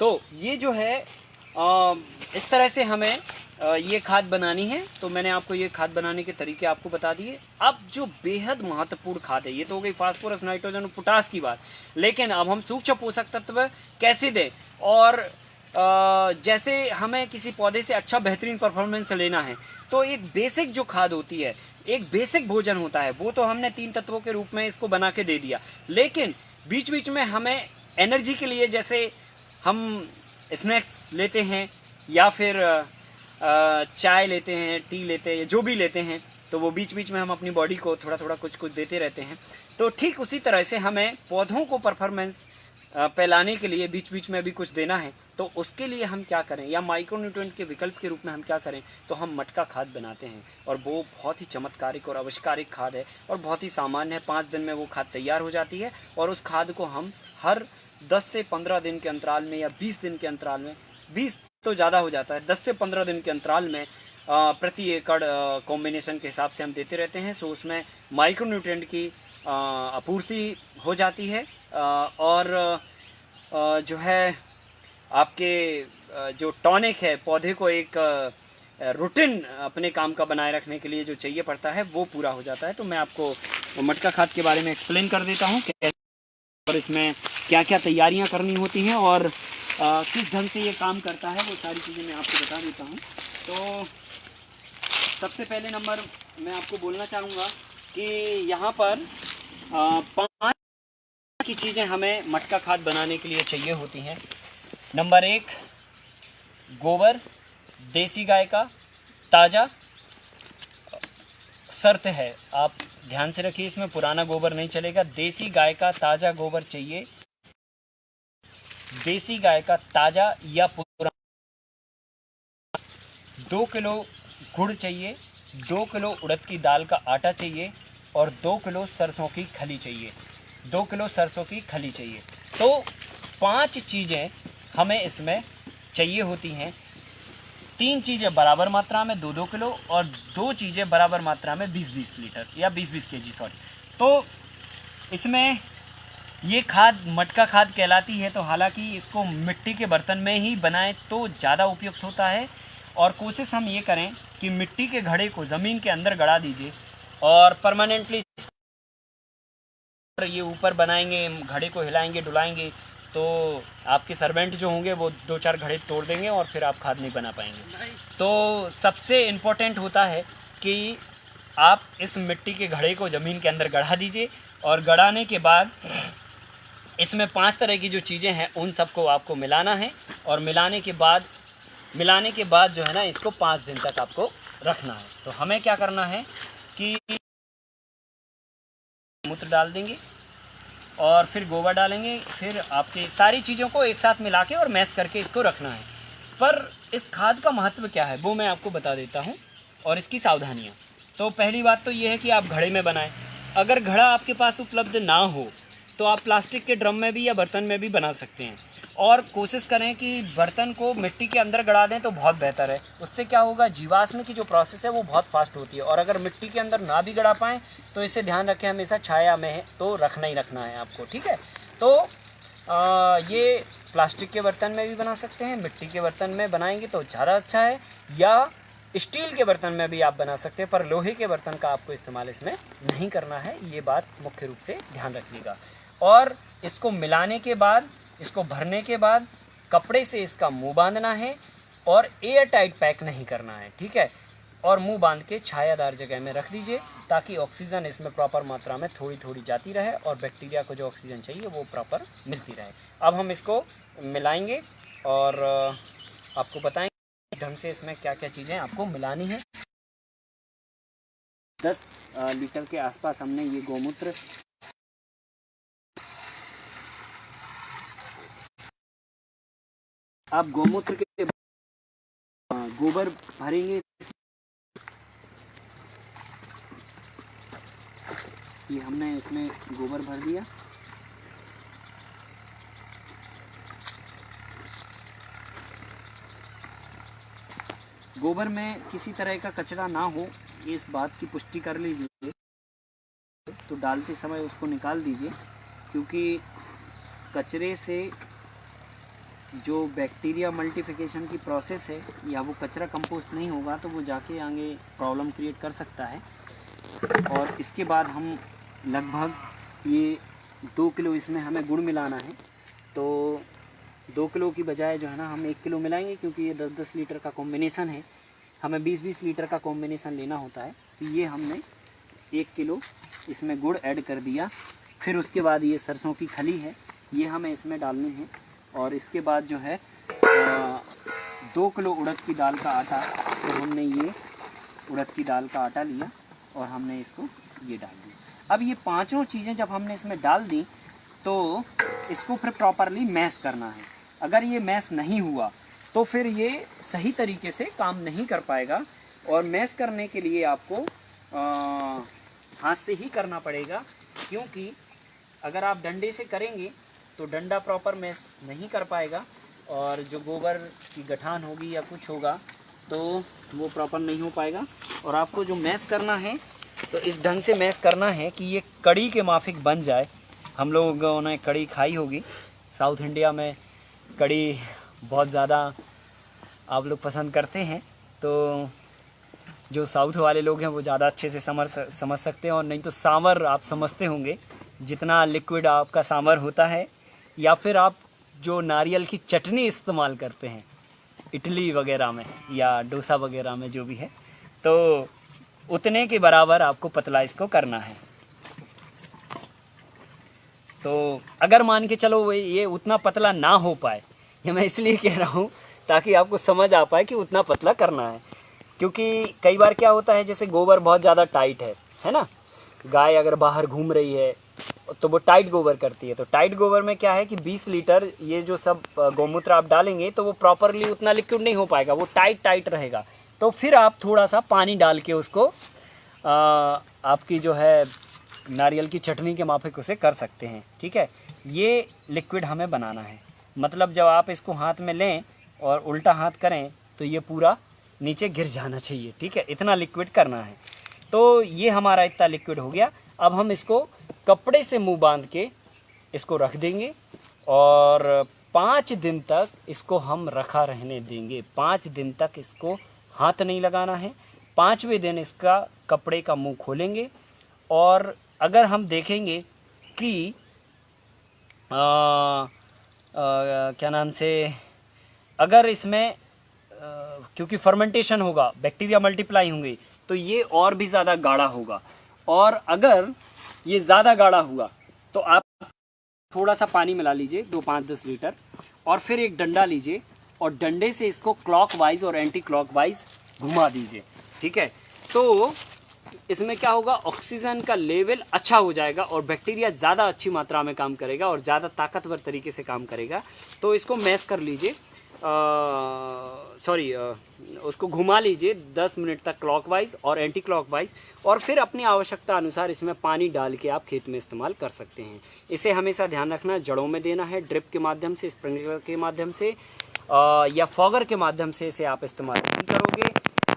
तो ये जो है इस तरह से हमें ये खाद बनानी है। तो मैंने आपको ये खाद बनाने के तरीके आपको बता दिए। अब जो बेहद महत्वपूर्ण खाद है, ये तो हो गई फास्फोरस, नाइट्रोजन और पोटास की बात, लेकिन अब हम सूक्ष्म पोषक तत्व कैसे दें, और जैसे हमें किसी पौधे से अच्छा बेहतरीन परफॉर्मेंस लेना है तो एक बेसिक जो खाद होती है, एक बेसिक भोजन होता है, वो तो हमने 3 तत्वों के रूप में इसको बना के दे दिया, लेकिन बीच बीच में हमें एनर्जी के लिए, जैसे हम स्नैक्स लेते हैं या फिर चाय लेते हैं, टी लेते हैं, जो भी लेते हैं, तो वो बीच बीच में हम अपनी बॉडी को थोड़ा थोड़ा कुछ कुछ देते रहते हैं। तो ठीक उसी तरह से हमें पौधों को परफॉर्मेंस फैलाने के लिए बीच बीच में भी कुछ देना है। तो उसके लिए हम क्या करें, या माइक्रोन्यूट्रिएंट के विकल्प के रूप में हम क्या करें, तो हम मटका खाद बनाते हैं, और वो बहुत ही चमत्कारिक और आविष्कारिक खाद है और बहुत ही सामान्य है। 5 दिन में वो खाद तैयार हो जाती है, और उस खाद को हम हर 10 से 15 दिन के अंतराल में या 20 दिन के अंतराल में, 20 तो ज़्यादा हो जाता है, 10 से 15 दिन के अंतराल में प्रति एकड़ कॉम्बिनेशन के हिसाब से हम देते रहते हैं। सो उसमें माइक्रोन्यूट्रिएंट की आपूर्ति हो जाती है, और जो है आपके जो टॉनिक है, पौधे को एक रूटीन अपने काम का बनाए रखने के लिए जो चाहिए पड़ता है, वो पूरा हो जाता है। तो मैं आपको मटका खाद के बारे में एक्सप्लेन कर देता हूँ और इसमें क्या क्या तैयारियाँ करनी होती हैं और किस ढंग से ये काम करता है, वो सारी चीज़ें मैं आपको बता देता हूँ। तो सबसे पहले नंबर मैं आपको बोलना चाहूँगा कि यहाँ पर 5 की चीज़ें हमें मटका खाद बनाने के लिए चाहिए होती हैं। नंबर 1, गोबर देसी गाय का ताज़ा। शर्त है, आप ध्यान से रखिए, इसमें पुराना गोबर नहीं चलेगा, देसी गाय का ताज़ा गोबर चाहिए। देसी गाय का ताज़ा या पुराना। 2 किलो गुड़ चाहिए, 2 किलो उड़द की दाल का आटा चाहिए, और 2 किलो सरसों की खली चाहिए। 2 किलो सरसों की खली चाहिए। तो 5 चीज़ें हमें इसमें चाहिए होती हैं। 3 चीज़ें बराबर मात्रा में 2-2 किलो, और 2 चीज़ें बराबर मात्रा में 20-20 लीटर या 20-20 केजी, सॉरी। तो इसमें ये खाद मटका खाद कहलाती है। तो हालांकि इसको मिट्टी के बर्तन में ही बनाएं तो ज़्यादा उपयुक्त होता है, और कोशिश हम ये करें कि मिट्टी के घड़े को ज़मीन के अंदर गड़ा दीजिए, और परमानेंटली ये ऊपर बनाएंगे, घड़े को हिलाएंगे डुलाएंगे, तो आपके सर्वेंट जो होंगे वो 2-4 घड़े तोड़ देंगे और फिर आप खाद नहीं बना पाएंगे। तो सबसे इम्पोर्टेंट होता है कि आप इस मिट्टी के घड़े को ज़मीन के अंदर गड़ा दीजिए, और गड़ाने के बाद इसमें 5 तरह की जो चीज़ें हैं उन सबको आपको मिलाना है, और मिलाने के बाद जो है ना, इसको 5 दिन तक आपको रखना है। तो हमें क्या करना है कि मूत्र डाल देंगे और फिर गोबर डालेंगे, फिर आपकी सारी चीज़ों को एक साथ मिला के और मैश करके इसको रखना है। पर इस खाद का महत्व क्या है वो मैं आपको बता देता हूँ, और इसकी सावधानियाँ। तो पहली बात तो ये है कि आप घड़े में बनाएं। अगर घड़ा आपके पास उपलब्ध ना हो तो आप प्लास्टिक के ड्रम में भी या बर्तन में भी बना सकते हैं, और कोशिश करें कि बर्तन को मिट्टी के अंदर गड़ा दें तो बहुत बेहतर है। उससे क्या होगा, जीवाश्म की जो प्रोसेस है वो बहुत फास्ट होती है। और अगर मिट्टी के अंदर ना भी गड़ा पाएँ तो इसे ध्यान रखें, हमेशा छाया में तो रखना ही रखना है आपको, ठीक है। तो ये प्लास्टिक के बर्तन में भी बना सकते हैं, मिट्टी के बर्तन में बनाएंगे तो ज़्यादा अच्छा है, या स्टील के बर्तन में भी आप बना सकते हैं, पर लोहे के बर्तन का आपको इस्तेमाल इसमें नहीं करना है, ये बात मुख्य रूप से ध्यान रखिएगा। और इसको मिलाने के बाद, इसको भरने के बाद कपड़े से इसका मुंह बांधना है, और एयर टाइट पैक नहीं करना है, ठीक है। और मुंह बांध के छायादार जगह में रख दीजिए, ताकि ऑक्सीजन इसमें प्रॉपर मात्रा में थोड़ी थोड़ी जाती रहे, और बैक्टीरिया को जो ऑक्सीजन चाहिए वो प्रॉपर मिलती रहे। अब हम इसको मिलाएंगे और आपको बताएंगे ढंग से इसमें क्या क्या चीज़ें आपको मिलानी है। 10 लीटर के आसपास हमने ये गौमूत्र, आप गौमूत्र के गोबर भरेंगे। ये हमने इसमें गोबर भर दिया। गोबर में किसी तरह का कचरा ना हो, इस बात की पुष्टि कर लीजिए। तो डालते समय उसको निकाल दीजिए, क्योंकि कचरे से जो बैक्टीरिया मल्टीप्लिकेशन की प्रोसेस है या वो कचरा कंपोस्ट नहीं होगा तो वो जाके आगे प्रॉब्लम क्रिएट कर सकता है। और इसके बाद हम लगभग ये 2 किलो इसमें हमें गुड़ मिलाना है। तो 2 किलो की बजाय जो है ना हम 1 किलो मिलाएंगे, क्योंकि ये 10-10 लीटर का कॉम्बिनेशन है, हमें 20-20 लीटर का कॉम्बिनेशन लेना होता है। तो ये हमने 1 किलो इसमें गुड़ ऐड कर दिया। फिर उसके बाद ये सरसों की खली है, ये हमें इसमें डालनी है। और इसके बाद जो है 2 किलो उड़द की दाल का आटा, तो हमने ये उड़द की दाल का आटा लिया और हमने इसको ये डाल दिया। अब ये पांचों चीज़ें जब हमने इसमें डाल दी तो इसको फिर प्रॉपरली मैश करना है। अगर ये मैश नहीं हुआ तो फिर ये सही तरीके से काम नहीं कर पाएगा। और मैश करने के लिए आपको हाथ से ही करना पड़ेगा, क्योंकि अगर आप डंडे से करेंगे तो डंडा प्रॉपर मैश नहीं कर पाएगा और जो गोबर की गठान होगी या कुछ होगा तो वो प्रॉपर नहीं हो पाएगा। और आपको जो मैश करना है तो इस ढंग से मैश करना है कि ये कड़ी के माफिक बन जाए। हम लोगों ने कड़ी खाई होगी, साउथ इंडिया में कड़ी बहुत ज़्यादा आप लोग पसंद करते हैं, तो जो साउथ वाले लोग हैं वो ज़्यादा अच्छे से समझ सकते हैं। और नहीं तो सांभर आप समझते होंगे, जितना लिक्विड आपका सांभर होता है, या फिर आप जो नारियल की चटनी इस्तेमाल करते हैं इडली वगैरह में या डोसा वगैरह में जो भी है, तो उतने के बराबर आपको पतला इसको करना है। तो अगर मान के चलो ये उतना पतला ना हो पाए, ये मैं इसलिए कह रहा हूँ ताकि आपको समझ आ पाए कि उतना पतला करना है। क्योंकि कई बार क्या होता है, जैसे गोबर बहुत ज़्यादा टाइट है ना, गाय अगर बाहर घूम रही है तो वो टाइट गोबर करती है। तो टाइट गोबर में क्या है कि 20 लीटर ये जो सब गौमूत्र आप डालेंगे तो वो प्रॉपरली उतना लिक्विड नहीं हो पाएगा, वो टाइट रहेगा। तो फिर आप थोड़ा सा पानी डाल के उसको आपकी जो है नारियल की चटनी के माफिक उसे कर सकते हैं। ठीक है, ये लिक्विड हमें बनाना है। मतलब जब आप इसको हाथ में लें और उल्टा हाथ करें तो ये पूरा नीचे गिर जाना चाहिए। ठीक है, इतना लिक्विड करना है। तो ये हमारा इतना लिक्विड हो गया। अब हम इसको कपड़े से मुंह बांध के इसको रख देंगे और 5 दिन तक इसको हम रखा रहने देंगे। 5 दिन तक इसको हाथ नहीं लगाना है। 5वें दिन इसका कपड़े का मुंह खोलेंगे और अगर हम देखेंगे कि क्या नाम से, अगर इसमें क्योंकि फर्मेंटेशन होगा, बैक्टीरिया मल्टीप्लाई होंगे, तो ये और भी ज़्यादा गाढ़ा होगा। और अगर ये ज़्यादा गाढ़ा हुआ तो आप थोड़ा सा पानी मिला लीजिए, 2-5-10 लीटर, और फिर एक डंडा लीजिए और डंडे से इसको क्लॉकवाइज और एंटी क्लॉकवाइज घुमा दीजिए। ठीक है, तो इसमें क्या होगा, ऑक्सीजन का लेवल अच्छा हो जाएगा और बैक्टीरिया ज़्यादा अच्छी मात्रा में काम करेगा और ज़्यादा ताकतवर तरीके से काम करेगा। तो इसको मैश कर लीजिए, उसको घुमा लीजिए 10 मिनट तक क्लॉकवाइज और एंटी क्लॉकवाइज, और फिर अपनी आवश्यकता अनुसार इसमें पानी डाल के आप खेत में इस्तेमाल कर सकते हैं। इसे हमेशा ध्यान रखना, जड़ों में देना है, ड्रिप के माध्यम से, स्प्रिंकलर के माध्यम से या फॉगर के माध्यम से इसे आप इस्तेमाल नहीं करोगे,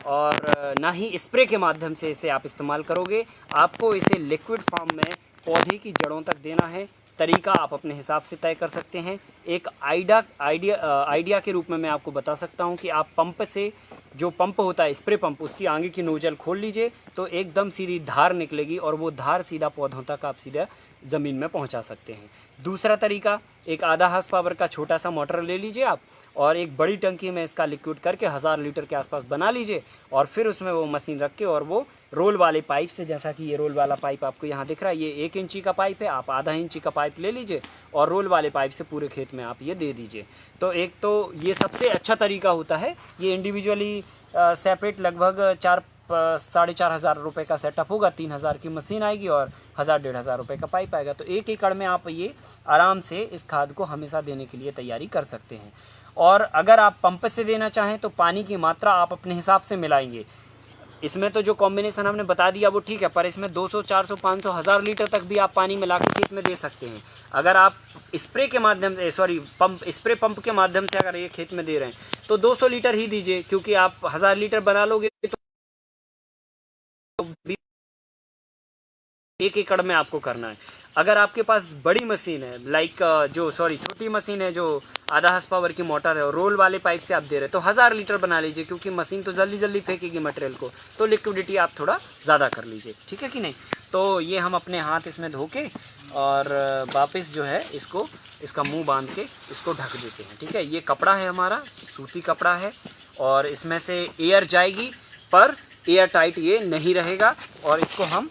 और ना ही स्प्रे के माध्यम से इसे आप इस्तेमाल करोगे। आपको इसे लिक्विड फॉर्म में पौधे की जड़ों तक देना है। तरीका आप अपने हिसाब से तय कर सकते हैं। एक आइडिया के रूप में मैं आपको बता सकता हूं कि आप पंप से, जो पंप होता है स्प्रे पंप, उसकी आगे की नोजल खोल लीजिए तो एकदम सीधी धार निकलेगी और वो धार सीधा पौधों तक आप सीधा ज़मीन में पहुंचा सकते हैं। दूसरा तरीका, एक आधा हार्स पावर का छोटा सा मोटर ले लीजिए आप और एक बड़ी टंकी में इसका लिक्विड करके 1000 लीटर के आसपास बना लीजिए और फिर उसमें वो मशीन रख के और वो रोल वाले पाइप से, जैसा कि ये रोल वाला पाइप आपको यहाँ दिख रहा है, ये 1 इंची का पाइप है, आप आधा इंची का पाइप ले लीजिए और रोल वाले पाइप से पूरे खेत में आप ये दे दीजिए। तो एक तो ये सबसे अच्छा तरीका होता है। ये इंडिविजुअली सेपरेट लगभग 4-4.5 हज़ार रुपये का सेटअप होगा, 3000 की मशीन आएगी और 1000-1500 रुपये का पाइप आएगा। तो 1 एकड़ में आप ये आराम से इस खाद को हमेशा देने के लिए तैयारी कर सकते हैं। और अगर आप पंप से देना चाहें तो पानी की मात्रा आप अपने हिसाब से मिलाएंगे। इसमें तो जो कॉम्बिनेशन हमने बता दिया वो ठीक है, पर इसमें 200, 400, 500, 1000 लीटर तक भी आप पानी मिला के खेत में दे सकते हैं। अगर आप स्प्रे के माध्यम से, स्प्रे पंप के माध्यम से अगर ये खेत में दे रहे हैं तो 200 लीटर ही दीजिए, क्योंकि आप 1000 लीटर बना लोगे तो 1 एकड़ में आपको करना है। अगर आपके पास बड़ी मशीन है छोटी मशीन है जो आधा हॉर्स पावर की मोटर है और रोल वाले पाइप से आप दे रहे हैं तो 1000 लीटर बना लीजिए, क्योंकि मशीन तो जल्दी जल्दी फेंकेगी मटेरियल को, तो लिक्विडिटी आप थोड़ा ज़्यादा कर लीजिए, ठीक है कि नहीं। तो ये हम अपने हाथ इसमें धो के और वापस जो है इसका मुंह बांध के इसको ढक देते हैं, ठीक है। ये कपड़ा है हमारा, सूती कपड़ा है और इसमें से एयर जाएगी पर एयर टाइट ये नहीं रहेगा। और इसको हम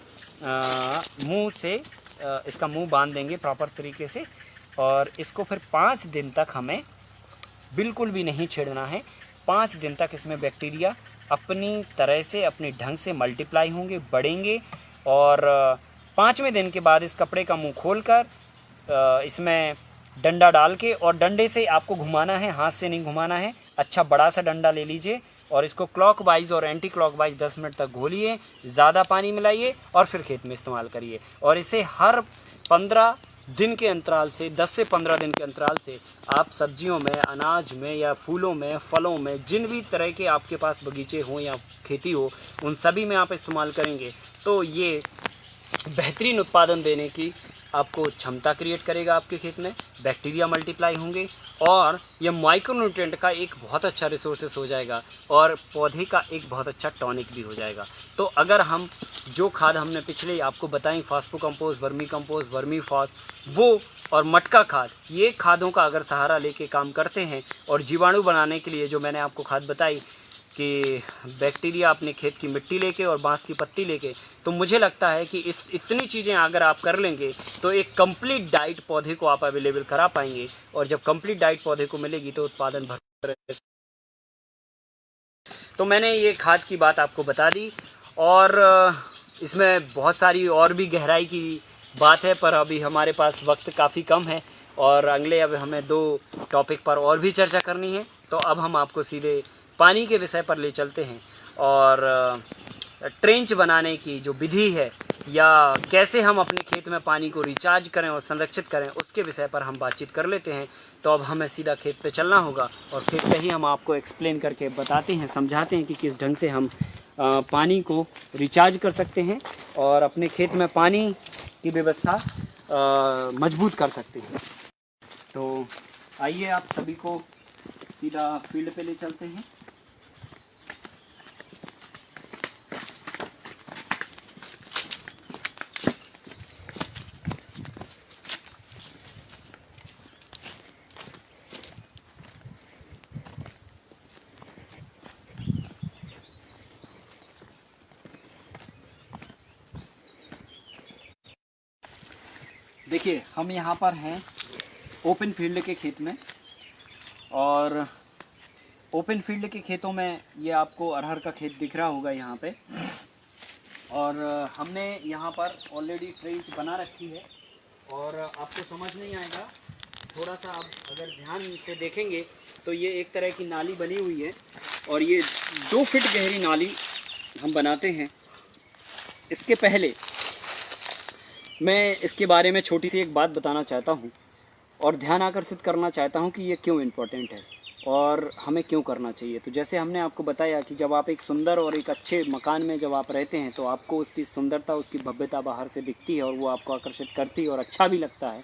मुंह से इसका मुंह बांध देंगे प्रॉपर तरीके से और इसको फिर 5 दिन तक हमें बिल्कुल भी नहीं छेड़ना है। 5 दिन तक इसमें बैक्टीरिया अपनी तरह से अपने ढंग से मल्टीप्लाई होंगे, बढ़ेंगे और 5वें दिन के बाद इस कपड़े का मुंह खोलकर इसमें डंडा डाल के, और डंडे से आपको घुमाना है, हाथ से नहीं घुमाना है, अच्छा बड़ा सा डंडा ले लीजिए और इसको क्लॉकवाइज और एंटी क्लॉकवाइज 10 मिनट तक घोलिए, ज़्यादा पानी मिलाइए और फिर खेत में इस्तेमाल करिए। और इसे हर 15 दिन के अंतराल से 10 से 15 दिन के अंतराल से आप सब्जियों में, अनाज में या फूलों में, फलों में, जिन भी तरह के आपके पास बगीचे हों या खेती हो, उन सभी में आप इस्तेमाल करेंगे तो ये बेहतरीन उत्पादन देने की आपको क्षमता क्रिएट करेगा। आपके खेत में बैक्टीरिया मल्टीप्लाई होंगे और ये माइक्रोन्यूट्रिएंट का एक बहुत अच्छा रिसोर्सेस हो जाएगा और पौधे का एक बहुत अच्छा टॉनिक भी हो जाएगा। तो अगर हम जो खाद हमने पिछले आपको बताई, phospho compost, vermi compost, vermi फॉस, वो और मटका खाद, ये खादों का अगर सहारा लेके काम करते हैं और जीवाणु बनाने के लिए जो मैंने आपको खाद बताई कि बैक्टीरिया अपने खेत की मिट्टी लेके और बांस की पत्ती लेके, तो मुझे लगता है कि इतनी चीज़ें अगर आप कर लेंगे तो एक कंप्लीट डाइट पौधे को आप अवेलेबल करा पाएंगे। और जब कंप्लीट डाइट पौधे को मिलेगी तो उत्पादन भर। तो मैंने ये खाद की बात आपको बता दी और इसमें बहुत सारी और भी गहराई की बात है, पर अभी हमारे पास वक्त काफ़ी कम है और अगले अब हमें 2 टॉपिक पर और भी चर्चा करनी है। तो अब हम आपको सीधे पानी के विषय पर ले चलते हैं और ट्रेंच बनाने की जो विधि है या कैसे हम अपने खेत में पानी को रिचार्ज करें और संरक्षित करें, उसके विषय पर हम बातचीत कर लेते हैं। तो अब हमें सीधा खेत पे चलना होगा और खेत पे ही हम आपको एक्सप्लेन करके बताते हैं, समझाते हैं कि किस ढंग से हम पानी को रिचार्ज कर सकते हैं और अपने खेत में पानी की व्यवस्था मजबूत कर सकते हैं। तो आइए आप सभी को सीधा फील्ड पे ले चलते हैं। देखिए हम यहाँ पर हैं ओपन फील्ड के खेत में और ओपन फील्ड के खेतों में ये आपको अरहर का खेत दिख रहा होगा यहाँ पे। और हमने यहाँ पर ऑलरेडी ट्रेंच बना रखी है और आपको समझ नहीं आएगा, थोड़ा सा आप अगर ध्यान से देखेंगे तो ये एक तरह की नाली बनी हुई है और ये 2 फीट गहरी नाली हम बनाते हैं। इसके पहले मैं इसके बारे में छोटी सी एक बात बताना चाहता हूँ और ध्यान आकर्षित करना चाहता हूँ कि ये क्यों इम्पोर्टेंट है और हमें क्यों करना चाहिए। तो जैसे हमने आपको बताया कि जब आप एक सुंदर और एक अच्छे मकान में जब आप रहते हैं तो आपको उसकी सुंदरता, उसकी भव्यता बाहर से दिखती है और वो आपको आकर्षित करती है और अच्छा भी लगता है,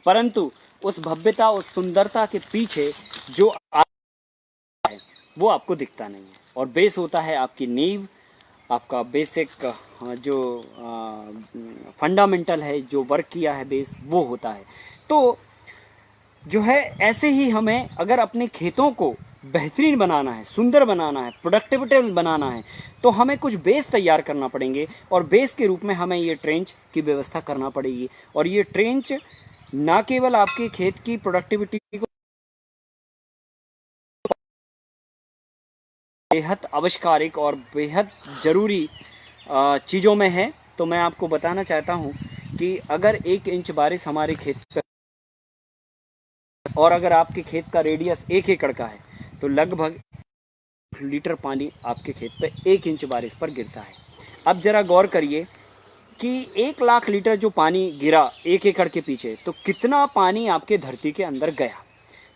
परंतु उस भव्यता, उस सुंदरता के पीछे जो है वो आपको दिखता नहीं है। और बेस होता है आपकी नींव, आपका बेसिक जो फंडामेंटल है, जो वर्क किया है बेस, वो होता है। तो जो है ऐसे ही हमें अगर अपने खेतों को बेहतरीन बनाना है, सुंदर बनाना है, प्रोडक्टिविटी बनाना है, तो हमें कुछ बेस तैयार करना पड़ेंगे और बेस के रूप में हमें ये ट्रेंच की व्यवस्था करना पड़ेगी। और ये ट्रेंच ना केवल आपके खेत की प्रोडक्टिविटी को बेहद आवश्यक और बेहद ज़रूरी चीज़ों में है। तो मैं आपको बताना चाहता हूँ कि अगर 1 इंच बारिश हमारे खेत पर और अगर आपके खेत का रेडियस 1 एकड़ का है तो लगभग लीटर पानी आपके खेत पे 1 इंच बारिश पर गिरता है। अब ज़रा गौर करिए कि 1 लाख लीटर जो पानी गिरा 1 एकड़ के पीछे, तो कितना पानी आपके धरती के अंदर गया।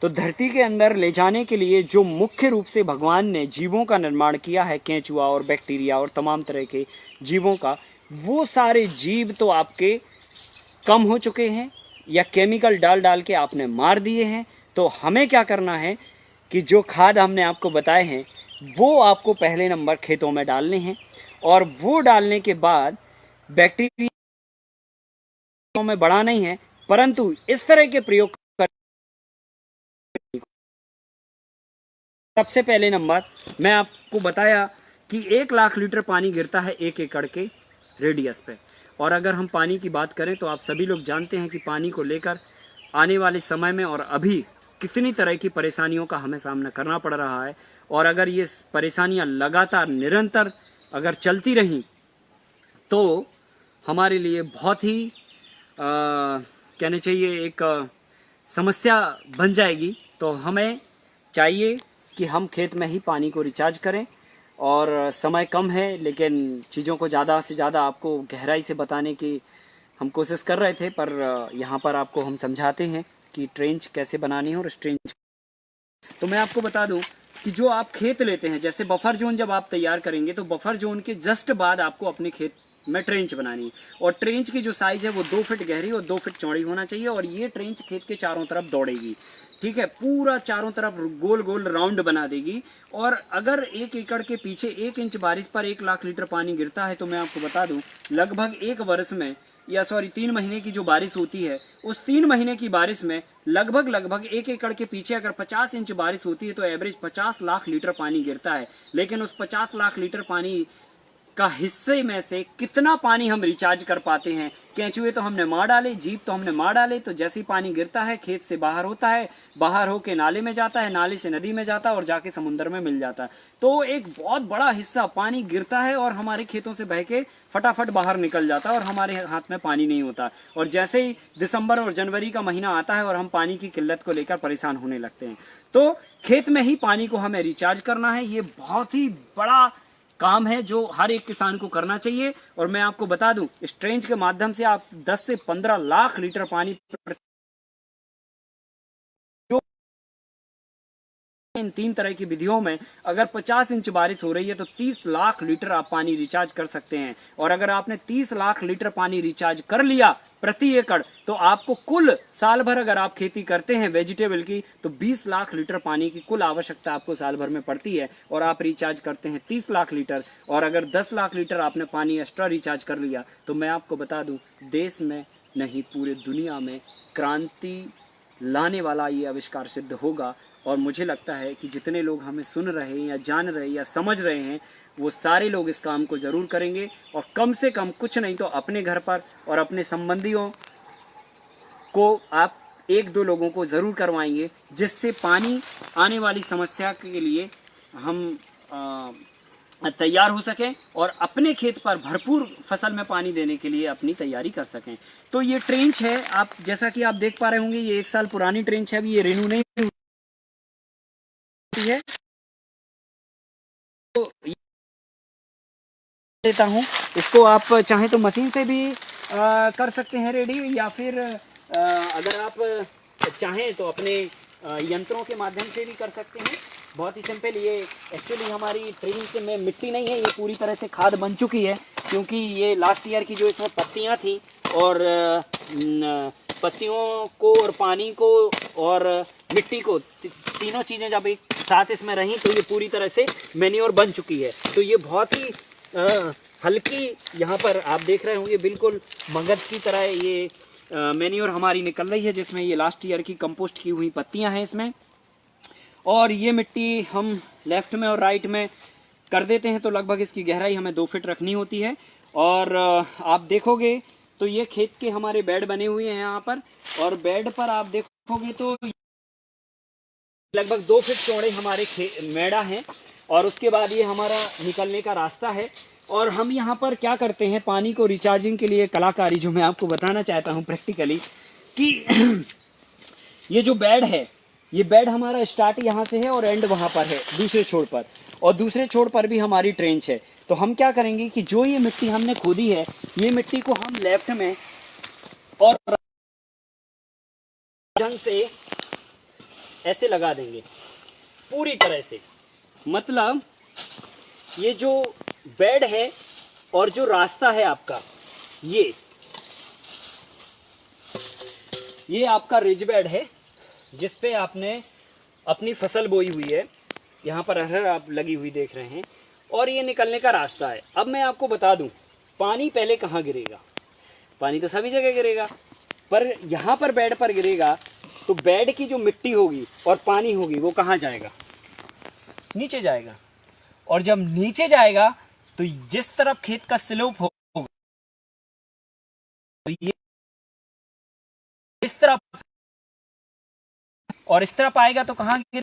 तो धरती के अंदर ले जाने के लिए जो मुख्य रूप से भगवान ने जीवों का निर्माण किया है, केंचुआ और बैक्टीरिया और तमाम तरह के जीवों का, वो सारे जीव तो आपके कम हो चुके हैं या केमिकल डाल डाल के आपने मार दिए हैं, तो हमें क्या करना है कि जो खाद हमने आपको बताए हैं वो आपको पहले नंबर खेतों में डालने हैं, और वो डालने के बाद बैक्टीरिया में बढ़ा नहीं है, परंतु इस तरह के प्रयोग कर। सबसे पहले नंबर मैं आपको बताया कि 1 लाख लीटर पानी गिरता है 1 एकड़ के रेडियस पे, और अगर हम पानी की बात करें तो आप सभी लोग जानते हैं कि पानी को लेकर आने वाले समय में और अभी कितनी तरह की परेशानियों का हमें सामना करना पड़ रहा है। और अगर ये परेशानियां लगातार निरंतर अगर चलती रहीं तो हमारे लिए बहुत ही कहने चाहिए एक समस्या बन जाएगी। तो हमें चाहिए कि हम खेत में ही पानी को रिचार्ज करें, और समय कम है लेकिन चीज़ों को ज़्यादा से ज़्यादा आपको गहराई से बताने की हम कोशिश कर रहे थे, पर यहाँ पर आपको हम समझाते हैं कि ट्रेंच कैसे बनानी है। और इस ट्रेंच तो मैं आपको बता दूं कि जो आप खेत लेते हैं, जैसे बफर जोन जब आप तैयार करेंगे तो बफर जोन के जस्ट बाद आपको अपने खेत में ट्रेंच बनानी है, और ट्रेंच की जो साइज़ है वो 2 फीट गहरी और 2 फीट चौड़ी होना चाहिए, और ये ट्रेंच खेत के चारों तरफ दौड़ेगी, ठीक है, पूरा चारों तरफ गोल गोल राउंड बना देगी। और अगर 1 एकड़ के पीछे 1 इंच बारिश पर 1 लाख लीटर पानी गिरता है तो मैं आपको बता दूं लगभग 1 वर्ष में, या सॉरी 3 महीने की जो बारिश होती है, उस 3 महीने की बारिश में लगभग 1 एकड़ के पीछे अगर 50 इंच बारिश होती है तो एवरेज 50 लाख लीटर पानी गिरता है। लेकिन उस 50 लाख लीटर पानी का हिस्से में से कितना पानी हम रिचार्ज कर पाते हैं? केंचुए तो हमने मार डाले, जीप तो हमने मार डाले, तो जैसे ही पानी गिरता है खेत से बाहर होता है, बाहर होके नाले में जाता है, नाले से नदी में जाता है और जाके समुद्र में मिल जाता है। तो एक बहुत बड़ा हिस्सा पानी गिरता है और हमारे खेतों से बह के फटाफट बाहर निकल जाता है और हमारे हाथ में पानी नहीं होता। और जैसे ही दिसंबर और जनवरी का महीना आता है और हम पानी की किल्लत को लेकर परेशान होने लगते हैं, तो खेत में ही पानी को हमें रिचार्ज करना है। ये बहुत ही बड़ा काम है जो हर एक किसान को करना चाहिए। और मैं आपको बता दूं इस ट्रेंच के माध्यम से आप 10 से 15 लाख लीटर पानी इन 3 तरह की विधियों में अगर 50 इंच बारिश हो रही है तो 30 लाख लीटर आप पानी रिचार्ज कर सकते हैं। और अगर आपने 30 लाख लीटर पानी रिचार्ज कर लिया प्रति एकड़ तो आपको कुल साल भर अगर आप खेती करते हैं वेजिटेबल की तो 20 लाख लीटर पानी की कुल आवश्यकता आपको साल भर में पड़ती है, और आप रिचार्ज करते हैं 30 लाख लीटर। और अगर 10 लाख लीटर आपने पानी एक्स्ट्रा रिचार्ज कर लिया तो मैं आपको बता दूं देश में नहीं पूरे दुनिया में क्रांति लाने वाला ये आविष्कार सिद्ध होगा। और मुझे लगता है कि जितने लोग हमें सुन रहे हैं या जान रहे हैं या समझ रहे हैं वो सारे लोग इस काम को ज़रूर करेंगे, और कम से कम कुछ नहीं तो अपने घर पर और अपने संबंधियों को आप 1-2 लोगों को ज़रूर करवाएंगे, जिससे पानी आने वाली समस्या के लिए हम तैयार हो सकें और अपने खेत पर भरपूर फसल में पानी देने के लिए अपनी तैयारी कर सकें। तो ये ट्रेंच है, आप जैसा कि आप देख पा रहे होंगे ये 1 साल पुरानी ट्रेंच है, अभी ये रिन्यू नहीं है। तो देता हूँ इसको, आप चाहें तो मशीन से भी कर सकते हैं रेडी, या फिर अगर आप चाहें तो अपने यंत्रों के माध्यम से भी कर सकते हैं। बहुत ही सिंपल, ये एक्चुअली हमारी ट्रेंच में मिट्टी नहीं है, ये पूरी तरह से खाद बन चुकी है, क्योंकि ये लास्ट ईयर की जो इसमें पत्तियाँ थी और पत्तियों को और पानी को और मिट्टी को तीनों चीज़ें जब एक साथ इसमें रहीं तो ये पूरी तरह से मैन्योर बन चुकी है। तो ये बहुत ही हल्की, यहाँ पर आप देख रहे होंगे बिल्कुल मगज की तरह ये मैन्योर हमारी निकल रही है, जिसमें ये लास्ट ईयर की कंपोस्ट की हुई पत्तियाँ हैं इसमें। और ये मिट्टी हम लेफ्ट में और राइट में कर देते हैं तो लगभग इसकी गहराई हमें 2 फीट रखनी होती है। और आप देखोगे तो ये खेत के हमारे बेड बने हुए हैं यहाँ पर, और बेड पर आप देखोगे तो लगभग 2 फीट चौड़े हमारे मेड़ा हैं, और उसके बाद ये हमारा निकलने का रास्ता है। और हम यहाँ पर क्या करते हैं पानी को रिचार्जिंग के लिए कलाकारी जो मैं आपको बताना चाहता हूँ प्रैक्टिकली कि ये जो बेड है, ये बेड हमारा स्टार्ट यहाँ से है और एंड वहाँ पर है दूसरे छोर पर, और दूसरे छोर पर भी हमारी ट्रेंच है। तो हम क्या करेंगे कि जो ये मिट्टी हमने खोदी है ये मिट्टी को हम लेफ्ट में और ढंग से ऐसे लगा देंगे पूरी तरह से। मतलब ये जो बेड है और जो रास्ता है आपका, ये ये आपका रिज बेड है जिस पे आपने अपनी फसल बोई हुई है। यहाँ पर अरहर आप लगी हुई देख रहे हैं और ये निकलने का रास्ता है। अब मैं आपको बता दूं, पानी पहले कहाँ गिरेगा? पानी तो सभी जगह गिरेगा, पर यहाँ पर बेड पर गिरेगा तो बेड की जो मिट्टी होगी और पानी होगी वो कहाँ जाएगा? नीचे जाएगा। और जब नीचे जाएगा तो जिस तरफ खेत का स्लोप होगा तो ये इस तरफ और इस तरफ आएगा तो कहाँ गिरेगा?